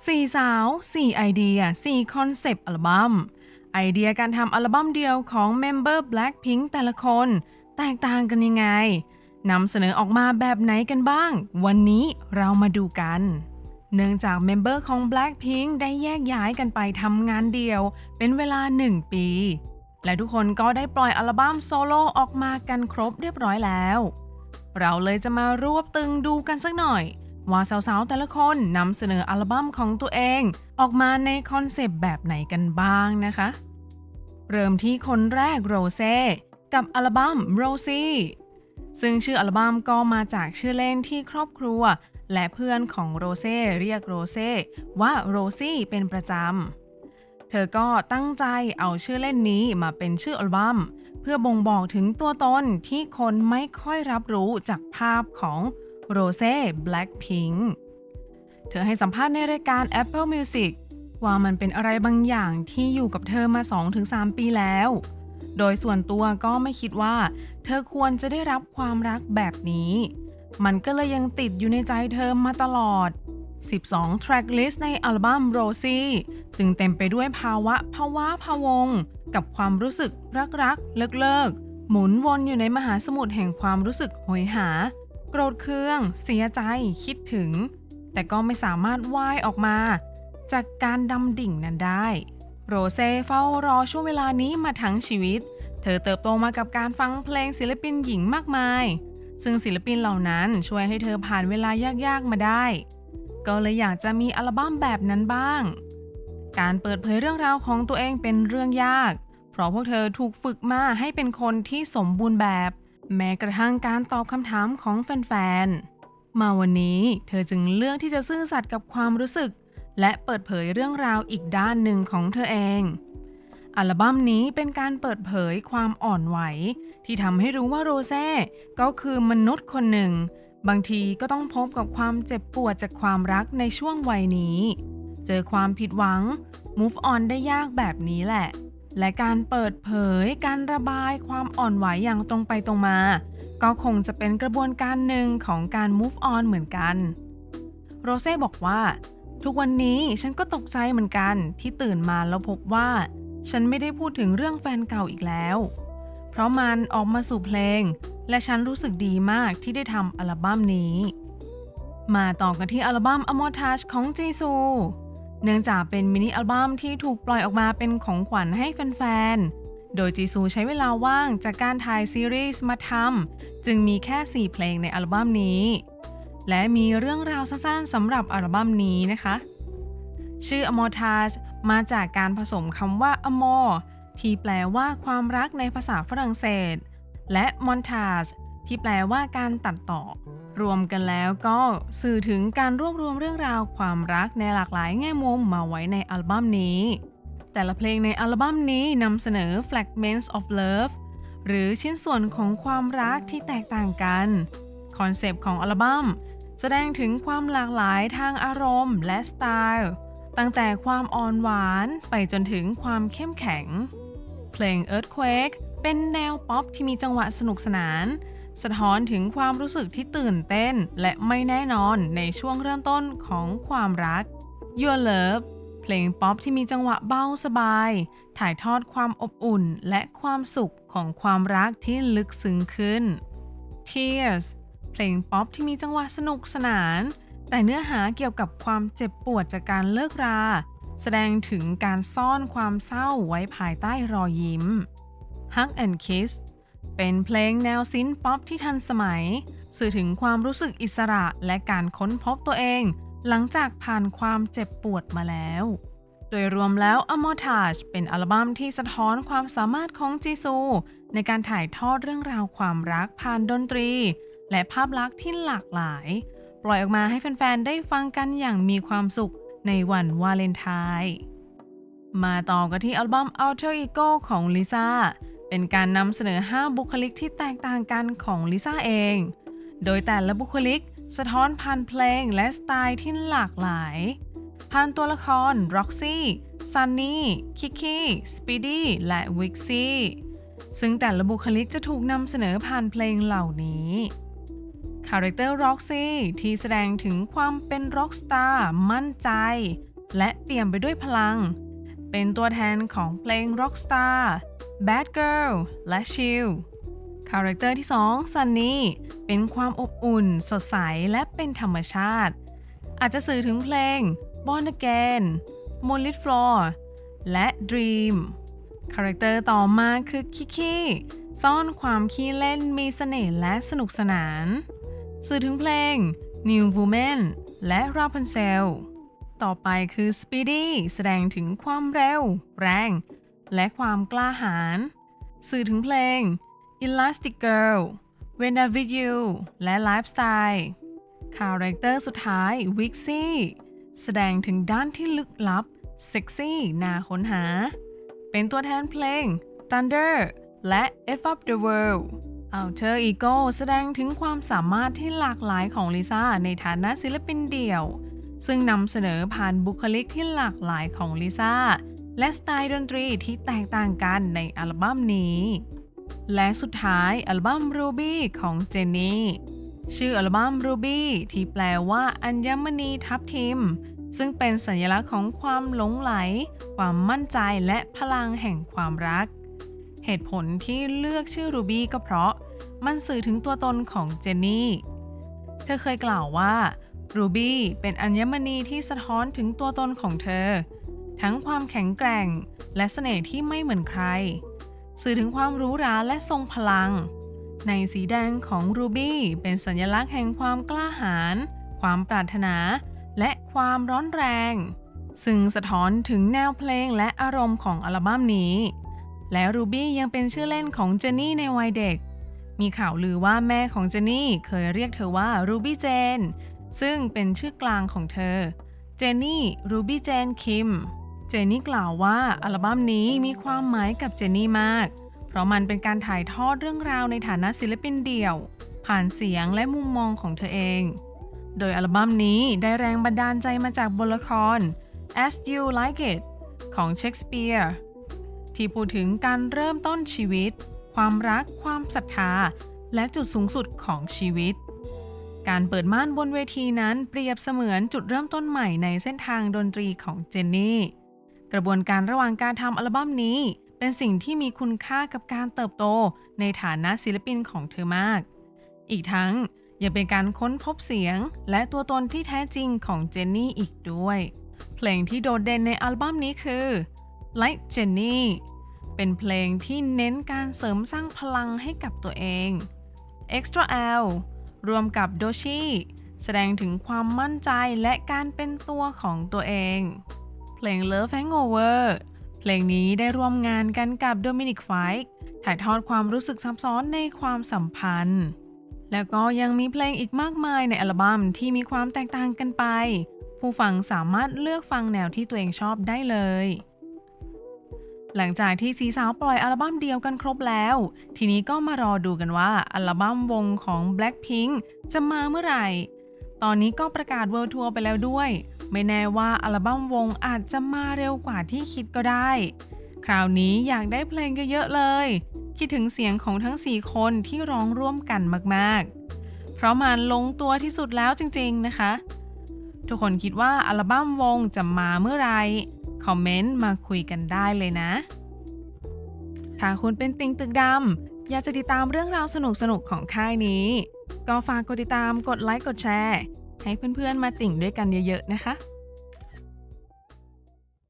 4สาว4ไอเดีย4คอนเซปต์อัลบั้มไอเดียการทำอัลบั้มเดียวของเมมเบอร์ Blackpink แต่ละคนแตกต่างกันยังไงนำเสนอออกมาแบบไหนกันบ้างวันนี้เรามาดูกันเนื่องจากเมมเบอร์ของ Blackpink ได้แยกย้ายกันไปทำงานเดี่ยวเป็นเวลา1 ปีและทุกคนก็ได้ปล่อยอัลบั้มโซโล่ออกมากันครบเรียบร้อยแล้วเราเลยจะมารวบตึงดูกันสักหน่อยว่าสาวๆแต่ละคนนำเสนออัลบั้มของตัวเองออกมาในคอนเซปต์แบบไหนกันบ้างนะคะเริ่มที่คนแรกโรเซ่กับอัลบั้มโรซี่ซึ่งชื่ออัลบั้มก็มาจากชื่อเล่นที่ครอบครัวและเพื่อนของโรเซ่เรียกโรเซ่ว่าโรซี่เป็นประจำเธอก็ตั้งใจเอาชื่อเล่นนี้มาเป็นชื่ออัลบั้มเพื่อบ่งบอกถึงตัวตนที่คนไม่ค่อยรับรู้จากภาพของโรเซ่ Blackpink เธอให้สัมภาษณ์ในรายการ Apple Music ว่ามันเป็นอะไรบางอย่างที่อยู่กับเธอมา 2-3 ปีแล้ว โดยส่วนตัวก็ไม่คิดว่าเธอควรจะได้รับความรักแบบนี้ มันก็เลยยังติดอยู่ในใจเธอมาตลอด 12 track list ในอัลบั้ม Rosie จึงเต็มไปด้วยภาวะพะวงกับความรู้สึกรักเลิกหมุนวนอยู่ในมหาสมุทรแห่งความรู้สึกโหยหาโกรธเคืองเสียใจคิดถึงแต่ก็ไม่สามารถว่ายออกมาจากการดำดิ่งนั้นได้โรเซ่เฝ้ารอช่วงเวลานี้มาทั้งชีวิตเธอเติบโตมากับการฟังเพลงศิลปินหญิงมากมายซึ่งศิลปินเหล่านั้นช่วยให้เธอผ่านเวลายากๆมาได้ก็เลยอยากจะมีอัลบั้มแบบนั้นบ้างการเปิดเผยเรื่องราวของตัวเองเป็นเรื่องยากเพราะพวกเธอถูกฝึกมาให้เป็นคนที่สมบูรณ์แบบแม้กระทั่งการตอบคำถามของแฟนๆมาวันนี้เธอจึงเลือกที่จะซื่อสัตย์กับความรู้สึกและเปิดเผยเรื่องราวอีกด้านหนึ่งของเธอเองอัลบั้มนี้เป็นการเปิดเผยความอ่อนไหวที่ทำให้รู้ว่าโรเซ่ก็คือมนุษย์คนหนึ่งบางทีก็ต้องพบกับความเจ็บปวดจากความรักในช่วงวัยนี้เจอความผิดหวัง move on ได้ยากแบบนี้แหละและการเปิดเผยการระบายความอ่อนไหวอย่างตรงไปตรงมาก็คงจะเป็นกระบวนการหนึ่งของการ move on เหมือนกันโรเซ่บอกว่าทุกวันนี้ฉันก็ตกใจเหมือนกันที่ตื่นมาแล้วพบว่าฉันไม่ได้พูดถึงเรื่องแฟนเก่าอีกแล้วเพราะมันออกมาสู่เพลงและฉันรู้สึกดีมากที่ได้ทำอัลบั้มนี้มาต่อกันที่อัลบั้ม Amotage ของจีซูเนื่องจากเป็นมินิอัลบั้มที่ถูกปล่อยออกมาเป็นของขวัญให้แฟนๆโดยจีซูใช้เวลาว่างจากการถ่ายซีรีส์มาทำจึงมีแค่4เพลงในอัลบั้มนี้และมีเรื่องราวสั้นๆสำหรับอัลบั้มนี้นะคะชื่อ Amotage มาจากการผสมคำว่า Amour ที่แปลว่าความรักในภาษาฝรั่งเศสและ Montage ที่แปลว่าการตัดต่อรวมกันแล้วก็สื่อถึงการรวบรวมเรื่องราวความรักในหลากหลายแง่มุมมาไว้ในอัลบั้มนี้แต่ละเพลงในอัลบั้มนี้นำเสนอ Fragments of Love หรือชิ้นส่วนของความรักที่แตกต่างกันคอนเซปต์ของอัลบั้มแสดงถึงความหลากหลายทางอารมณ์และสไตล์ตั้งแต่ความอ่อนหวานไปจนถึงความเข้มแข็งเพลง Earthquake เป็นแนวป๊อปที่มีจังหวะสนุกสนานสะท้อนถึงความรู้สึกที่ตื่นเต้นและไม่แน่นอนในช่วงเริ่มต้นของความรัก Your Love เพลงป๊อปที่มีจังหวะเบาสบายถ่ายทอดความอบอุ่นและความสุขของความรักที่ลึกซึ้งขึ้น Tears เพลงป๊อปที่มีจังหวะสนุกสนานแต่เนื้อหาเกี่ยวกับความเจ็บปวดจากการเลิกราแสดงถึงการซ่อนความเศร้าไว้ภายใต้รอยยิ้ม Hug and Kiss เป็นเพลงแนวซินท์ป๊อปที่ทันสมัยสื่อถึงความรู้สึกอิสระและการค้นพบตัวเองหลังจากผ่านความเจ็บปวดมาแล้วโดยรวมแล้ว Amotage เป็นอัลบั้มที่สะท้อนความสามารถของจีซูในการถ่ายทอดเรื่องราวความรักผ่านดนตรีและภาพลักษณ์ที่หลากหลายปล่อยออกมาให้แฟนๆได้ฟังกันอย่างมีความสุขในวันวาเลนไทน์มาต่อกันที่อัลบั้ม Alter Ego ของลิซ่าเป็นการนำเสนอ5บุคลิกที่แตกต่างกันของลิซ่าเองโดยแต่ละบุคลิกสะท้อนผ่านเพลงและสไตล์ที่หลากหลายผ่านตัวละคร Roxy, Sunny, Kiki, Speedy และ Wixie ซึ่งแต่ละบุคลิกจะถูกนำเสนอผ่านเพลงเหล่านี้คาแรคเตอร์ Roxy ที่แสดงถึงความเป็นร็อกสตาร์มั่นใจ และเปี่ยมไปด้วยพลังเป็นตัวแทนของเพลง Rockstar Bad Girl และ Chill คาแรคเตอร์ที่2 Sunny เป็นความอบอุ่นสดใสและเป็นธรรมชาติอาจจะสื่อถึงเพลง Born Again Moonlit Floor และ Dream คาแรคเตอร์ต่อมาคือคิคิซ่อนความขี้เล่นมีเสน่ห์และสนุกสนานสื่อถึงเพลง New Woman และ Rapunzel ต่อไปคือ Speedy แสดงถึงความเร็วแรงและความกล้าหาญสื่อถึงเพลง Elastic Girl When I'm With You และ Lifestyle คาแรคเตอร์สุดท้าย Wixie แสดงถึงด้านที่ลึกลับเซ็กซี่น่าค้นหาเป็นตัวแทนเพลง Thunder และ F Up the World Alter Ego แสดงถึงความสามารถที่หลากหลายของลิซ่าในฐานะศิลปินเดี่ยวซึ่งนำเสนอผ่านบุคลิกที่หลากหลายของลิซ่าและสไตล์ดนตรีที่แตกต่างกันในอัลบั้มนี้และสุดท้ายอัลบั้ม Ruby ของเจนนี่ชื่ออัลบั้ม Ruby ที่แปลว่าอัญมณีทับทิมซึ่งเป็นสัญลักษณ์ของความหลงไหลความมั่นใจและพลังแห่งความรักเหตุผลที่เลือกชื่อ Ruby ก็เพราะมันสื่อถึงตัวตนของเจนนี่เธอเคยกล่าวว่า Ruby เป็นอัญมณีที่สะท้อนถึงตัวตนของเธอทั้งความแข็งแกร่งและเสน่ห์ที่ไม่เหมือนใครสื่อถึงความหรูหราและทรงพลังในสีแดงของ Ruby เป็นสัญลักษณ์แห่งความกล้าหาญความปรารถนาและความร้อนแรงซึ่งสะท้อนถึงแนวเพลงและอารมณ์ของอัลบั้มนี้และ Ruby ยังเป็นชื่อเล่นของเจนนี่ในวัยเด็กมีข่าวลือว่าแม่ของเจนนี่เคยเรียกเธอว่า Ruby Jane ซึ่งเป็นชื่อกลางของเธอเจนนี่ Ruby Jane Kim เจนนี่กล่าวว่าอัลบั้มนี้มีความหมายกับเจนนี่มากเพราะมันเป็นการถ่ายทอดเรื่องราวในฐานะศิลปินเดี่ยวผ่านเสียงและมุมมองของเธอเองโดยอัลบั้มนี้ได้แรงบันดาลใจมาจากบทละคร As You Like It ของเชคสเปียร์ที่พูดถึงการเริ่มต้นชีวิตความรักความศรัทธาและจุดสูงสุดของชีวิตการเปิดม่านบนเวทีนั้นเปรียบเสมือนจุดเริ่มต้นใหม่ในเส้นทางดนตรีของเจนนี่กระบวนการระหว่างการทำอัลบั้มนี้เป็นสิ่งที่มีคุณค่ากับการเติบโตในฐานะศิลปินของเธอมากอีกทั้งยังเป็นการค้นพบเสียงและตัวตนที่แท้จริงของเจนนี่อีกด้วยเพลงที่โดดเด่นในอัลบั้มนี้คือ Like Jenny เป็นเพลงที่เน้นการเสริมสร้างพลังให้กับตัวเอง Extra L รวมกับ Doechii แสดงถึงความมั่นใจและการเป็นตัวของตัวเองเพลง Love Hangover เพลงนี้ได้ร่วมงานกันกับ Dominic Fike ถ่ายทอดความรู้สึกซับซ้อนในความสัมพันธ์แล้วก็ยังมีเพลงอีกมากมายในอัลบั้มที่มีความแตกต่างกันไปผู้ฟังสามารถเลือกฟังแนวที่ตัวเองชอบได้เลยหลังจากที่สีสาวปล่อยอัลบั้มเดียวกันครบแล้วทีนี้ก็มารอดูกันว่าอัลบั้มวงของ Blackpink จะมาเมื่อไหร่ตอนนี้ก็ประกาศ World Tour ไปแล้วด้วยไม่แน่ว่าอัลบั้มวงอาจจะมาเร็วกว่าที่คิดก็ได้คราวนี้อยากได้เพลงเยอะๆเลยคิดถึงเสียงของทั้ง4คนที่ร้องร่วมกันมากๆเพราะมันลงตัวที่สุดแล้วจริงๆนะคะทุกคนคิดว่าอัลบั้มวงจะมาเมื่อไหร่คอมเมนต์มาคุยกันได้เลยนะถ้าคุณเป็นติ่งตึกดำอยากจะติดตามเรื่องราวสนุกๆของค่ายนี้ก็ฝากกดติดตามกดไลค์กดแชร์ให้เพื่อนๆมาติ่งด้วยกันเยอะๆนะคะ